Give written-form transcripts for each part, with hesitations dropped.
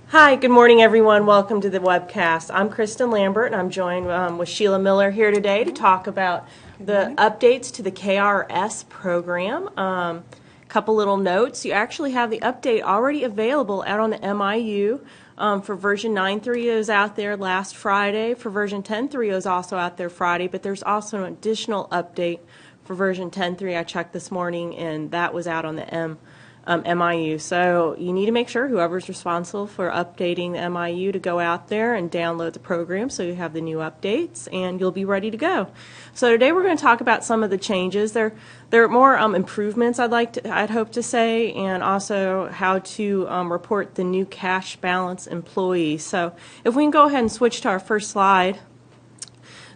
Hi, good morning, everyone. Welcome to the webcast. I'm Kristen Lambert, and I'm joined with Sheila Miller here today to talk about the updates to the KRS program. Couple little notes. You actually have the update already available out on the MIU. For version 9.3 is out there last Friday. For version 10.3 is also out there Friday, but there's also an additional update for version 10.3 I checked this morning, and that was out on the MIU. So you need to make sure whoever's responsible for updating the MIU to go out there and download the program so you have the new updates and you'll be ready to go. So today we're going to talk about some of the changes. There are more improvements I'd hope to say, and also how to report the new cash balance employees. So if we can go ahead and switch to our first slide.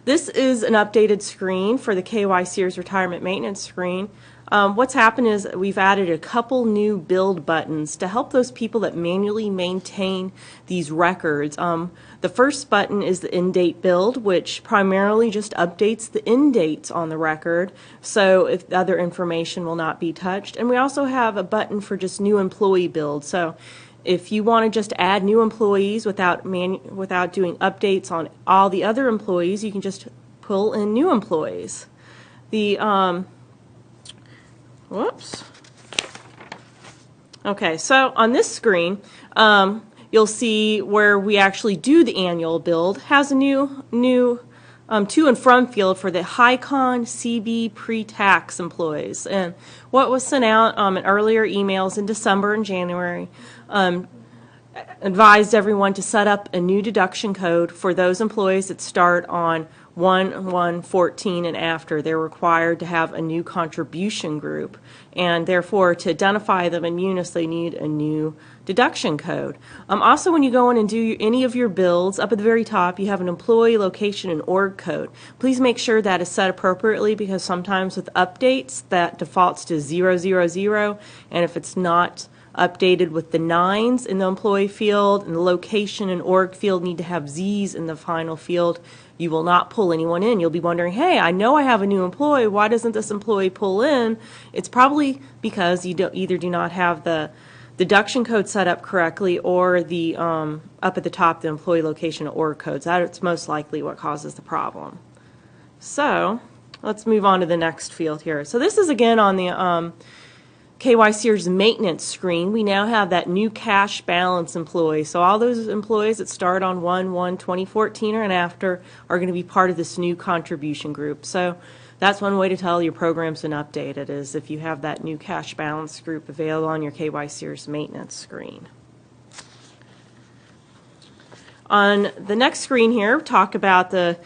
This is an updated screen for the KY Sears retirement maintenance screen. What's happened is we've added a couple new build buttons to help those people that manually maintain these records. The first button is the end date build, which primarily just updates the end dates on the record, so if other information will not be touched. And we also have a button for just new employee build. So if you want to just add new employees without doing updates on all the other employees, you can just pull in new employees. Whoops. Okay, so on this screen, you'll see where we actually do the annual build. Has a new to and from field for the HICON CB pre-tax employees. And what was sent out in earlier emails in December and January advised everyone to set up a new deduction code for those employees that start on 1/1/14 and after. They're required to have a new contribution group, and therefore to identify them in Munis they need a new deduction code. Also, when you go in and do any of your builds, up at the very top you have an employee location and org code. Please make sure that is set appropriately, because sometimes with updates that defaults to 000, and if it's not updated with the 9s in the employee field and the location and org field need to have Z's in the final field, you will not pull anyone in. You'll be wondering, hey, I know I have a new employee, why doesn't this employee pull in? It's probably because you either do not have the deduction code set up correctly, or the up at the top the employee location and org codes. That's most likely what causes the problem. So let's move on to the next field here. So this is again on the KY Sears maintenance screen. We now have that new cash balance employee. So all those employees that start on 1/1/2014 or and after are going to be part of this new contribution group. So that's one way to tell your program's been updated, is if you have that new cash balance group available on your KY Sears maintenance screen. On the next screen here, talk about the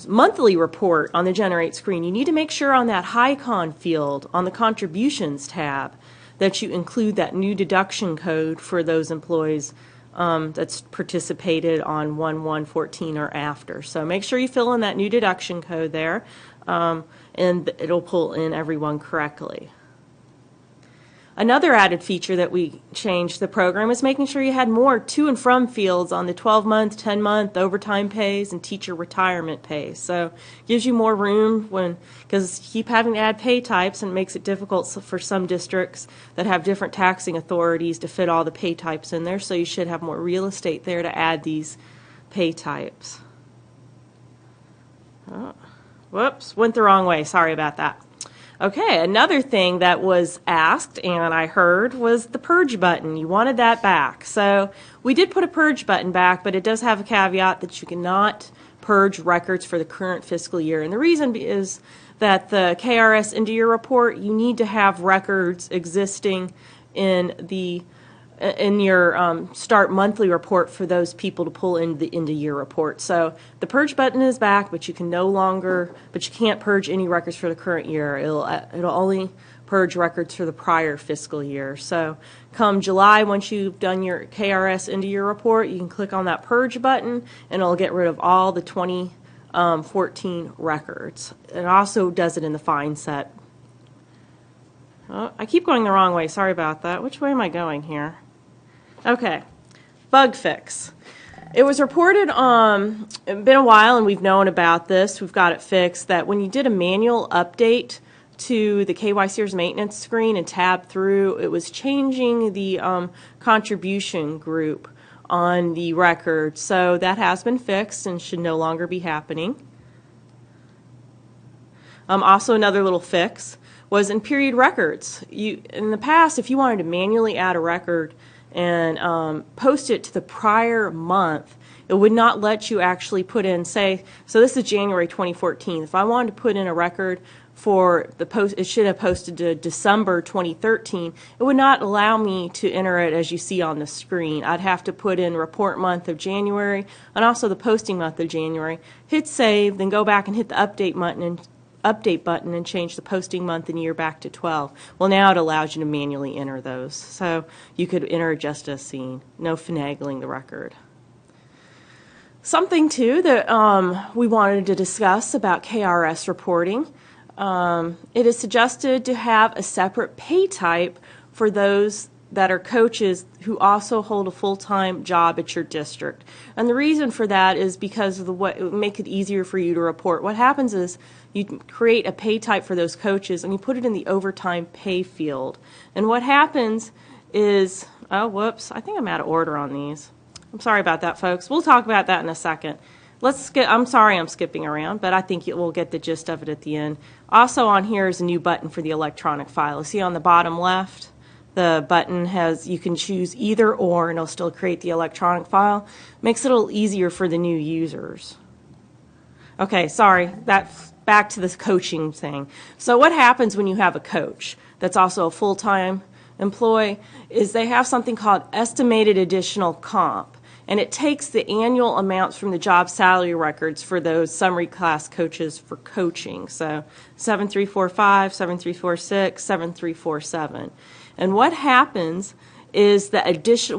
monthly report on the Generate screen. You need to make sure on that HICON field on the Contributions tab that you include that new deduction code for those employees that's participated on 1/1/14 or after. So make sure you fill in that new deduction code there, and it'll pull in everyone correctly. Another added feature that we changed the program is making sure you had more to and from fields on the 12-month, 10-month overtime pays and teacher retirement pay. So it gives you more room because you keep having to add pay types, and it makes it difficult for some districts that have different taxing authorities to fit all the pay types in there. So you should have more real estate there to add these pay types. Oh, whoops, went the wrong way. Sorry about that. Okay, another thing that was asked and I heard was the purge button. You wanted that back. So we did put a purge button back, but it does have a caveat that you cannot purge records for the current fiscal year. And the reason is that the KRS end of year report, you need to have records existing in your start monthly report for those people to pull in the end of year report. So the purge button is back, but you can't purge any records for the current year. It'll only purge records for the prior fiscal year. So come July, once you've done your KRS end of year report, you can click on that purge button and it'll get rid of all the 2014 records. It also does it in the fine set. Oh, I keep going the wrong way. Sorry about that. Which way am I going here? Okay, bug fix. It was reported, it's been a while and we've known about this, we've got it fixed, that when you did a manual update to the KY Sears maintenance screen and tab through, it was changing the contribution group on the record. So that has been fixed and should no longer be happening. Also, another little fix was in period records. In the past, if you wanted to manually add a record and post it to the prior month, it would not let you actually put in, say, so this is January 2014. If I wanted to put in a record for the post, it should have posted to December 2013. It would not allow me to enter it as you see on the screen. I'd have to put in report month of January and also the posting month of January. Hit save, then go back and hit the update button and change the posting month and year back to 12. Well, now it allows you to manually enter those. So you could enter just as seen. No finagling the record. Something, too, that we wanted to discuss about KRS reporting. It is suggested to have a separate pay type for those that are coaches who also hold a full-time job at your district. And the reason for that is because of the way it would make it easier for you to report. What happens is you create a pay type for those coaches and you put it in the overtime pay field. And what happens is, oh, whoops, I think I'm out of order on these. I'm sorry about that, folks. We'll talk about that in a second. I'm sorry I'm skipping around, but I think we'll get the gist of it at the end. Also on here is a new button for the electronic file. See on the bottom left, the button you can choose either or, and it'll still create the electronic file. Makes it a little easier for the new users. Okay, sorry, that's back to this coaching thing. So what happens when you have a coach that's also a full-time employee is they have something called estimated additional comp. And it takes the annual amounts from the job salary records for those summary class coaches for coaching. So 7345, 7346, 7347. And what happens is that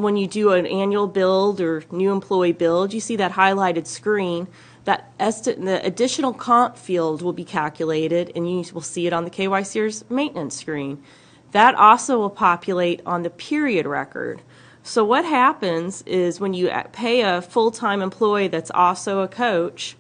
when you do an annual build or new employee build, you see that highlighted screen, the additional comp field will be calculated, and you will see it on the KY Sears maintenance screen. That also will populate on the period record. So what happens is when you pay a full-time employee that's also a coach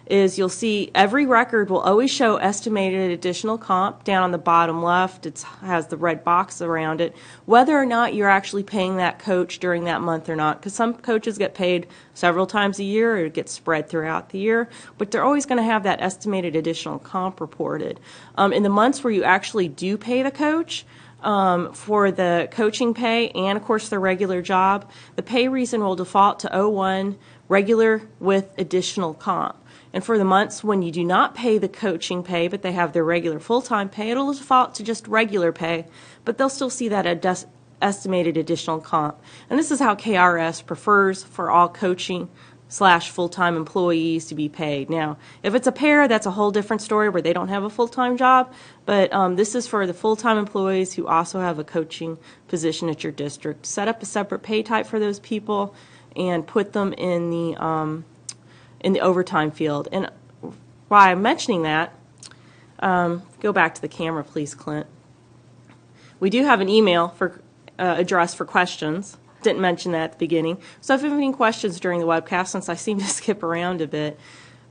is you'll see every record will always show estimated additional comp down on the bottom left. It has the red box around it, whether or not you're actually paying that coach during that month or not, because some coaches get paid several times a year or it gets spread throughout the year, but they're always going to have that estimated additional comp reported. In the months where you actually do pay the coach, for the coaching pay and, of course, their regular job, the pay reason will default to 01, regular with additional comp. And for the months when you do not pay the coaching pay, but they have their regular full-time pay, it'll default to just regular pay, but they'll still see that estimated additional comp. And this is how KRS prefers for all coaching / full-time employees to be paid. Now, if it's a pair, that's a whole different story where they don't have a full-time job, but this is for the full-time employees who also have a coaching position at your district. Set up a separate pay type for those people and put them in the overtime field. And why I'm mentioning that, go back to the camera, please, Clint. We do have an email address for questions. Didn't mention that at the beginning. So if you have any questions during the webcast, since I seem to skip around a bit,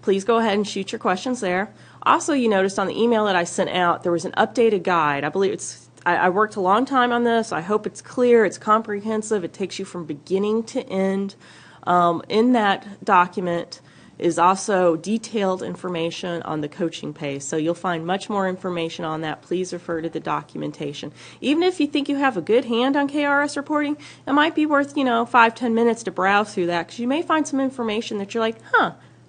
please go ahead and shoot your questions there. Also, you noticed on the email that I sent out, there was an updated guide. I believe I worked a long time on this. I hope it's clear, it's comprehensive, it takes you from beginning to end. In that document is also detailed information on the coaching pay. So you'll find much more information on that. Please refer to the documentation. Even if you think you have a good hand on KRS reporting, it might be worth, 5-10 minutes to browse through that, because you may find some information that you're like,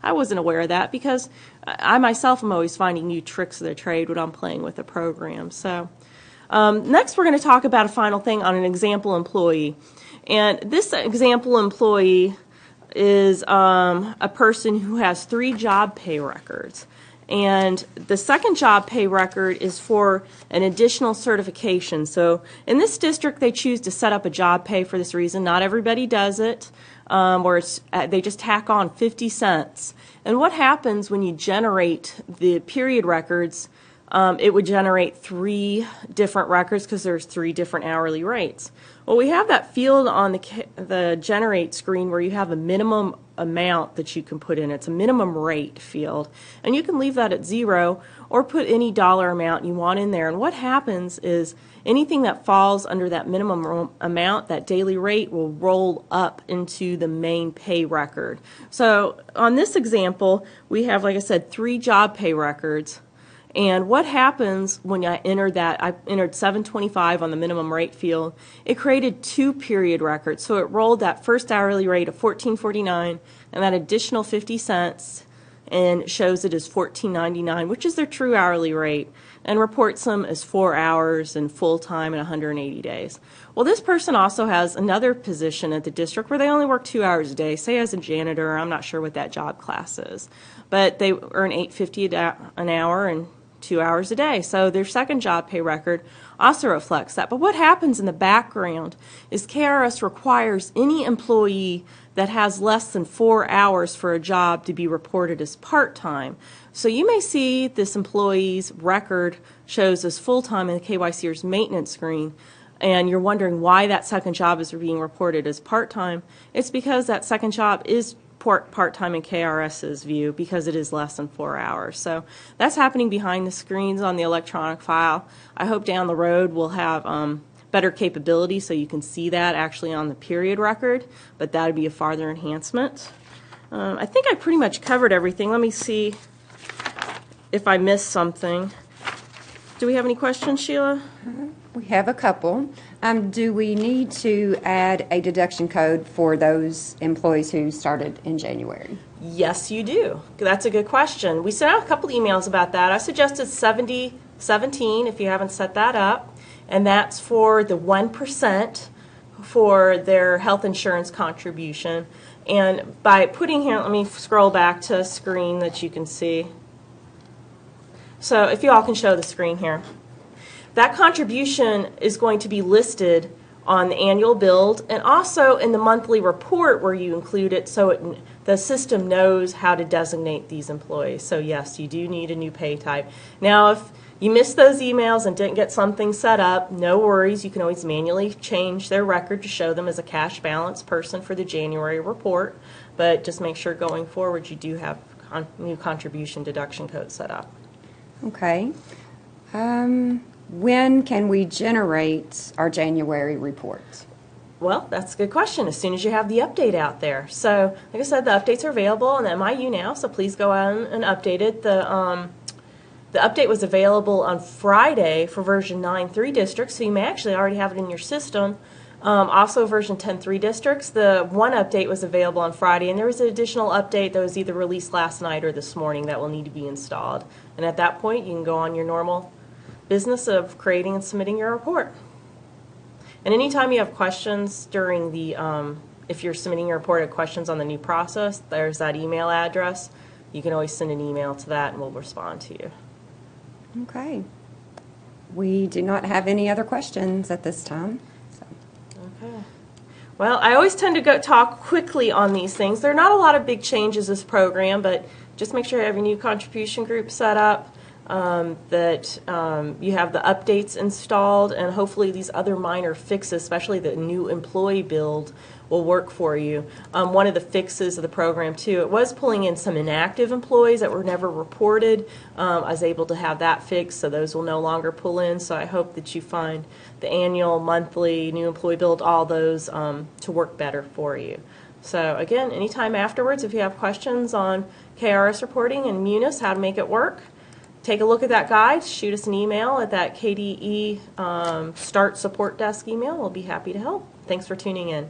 I wasn't aware of that, because I myself am always finding new tricks of the trade when I'm playing with a program. So next we're going to talk about a final thing on an example employee. And this example employee is a person who has 3 job pay records. And the second job pay record is for an additional certification. So in this district, they choose to set up a job pay for this reason. Not everybody does it, or they just tack on 50 cents. And what happens when you generate the period records, it would generate 3 different records because there's 3 different hourly rates. Well, we have that field on the generate screen where you have a minimum amount that you can put in. It's a minimum rate field, and you can leave that at 0 or put any dollar amount you want in there. And what happens is anything that falls under that minimum amount, that daily rate, will roll up into the main pay record. So on this example, we have, like I said, 3 job pay records. And what happens when I entered that, I entered 725 on the minimum rate field, it created 2 period records. So it rolled that first hourly rate of $14.49 and that additional 50 cents and shows it as $14.99, which is their true hourly rate, and reports them as 4 hours and full-time and 180 days. Well, this person also has another position at the district where they only work 2 hours a day, say as a janitor. I'm not sure what that job class is, but they earn $8.50 an hour and 2 hours a day. So their second job pay record also reflects that. But what happens in the background is KRS requires any employee that has less than 4 hours for a job to be reported as part-time. So you may see this employee's record shows as full-time in the KYCers maintenance screen, and you're wondering why that second job is being reported as part-time. It's because that second job is part-time in KRS's view because it is less than 4 hours. So that's happening behind the screens on the electronic file. I hope down the road we'll have better capability so you can see that actually on the period record, but that would be a farther enhancement. I think I pretty much covered everything. Let me see if I missed something. Do we have any questions, Sheila? We have a couple. Do we need to add a deduction code for those employees who started in January? Yes, you do. That's a good question. We sent out a couple emails about that. I suggested 7017 if you haven't set that up, and that's for the 1% for their health insurance contribution. And by putting here, let me scroll back to a screen that you can see. So if you all can show the screen here. That contribution is going to be listed on the annual build and also in the monthly report where you include it so the system knows how to designate these employees. So yes, you do need a new pay type. Now if you missed those emails and didn't get something set up, no worries. You can always manually change their record to show them as a cash balance person for the January report, but just make sure going forward you do have new contribution deduction code set up. Okay. When can we generate our January report? Well, that's a good question. As soon as you have the update out there. So, like I said, the updates are available on MIU now, so please go out and update it. The update was available on Friday for version 9.3 districts, so you may actually already have it in your system. Also, version 10.3 districts, the one update was available on Friday, and there was an additional update that was either released last night or this morning that will need to be installed. And at that point, you can go on your normal business of creating and submitting your report. And anytime you have questions during the, if you're submitting your report, have questions on the new process, there's that email address. You can always send an email to that and we'll respond to you. Okay. We do not have any other questions at this time. So. Okay. Well, I always tend to talk quickly on these things. There are not a lot of big changes this program, but just make sure you have your new contribution group set up. That you have the updates installed, and hopefully these other minor fixes, especially the new employee build, will work for you. One of the fixes of the program too, it was pulling in some inactive employees that were never reported. I was able to have that fixed, so those will no longer pull in. So I hope that you find the annual, monthly, new employee build, all those to work better for you. So again, anytime afterwards, if you have questions on KRS reporting and Munis, how to make it work, take a look at that guide, shoot us an email at that KDE Start Support Desk email. We'll be happy to help. Thanks for tuning in.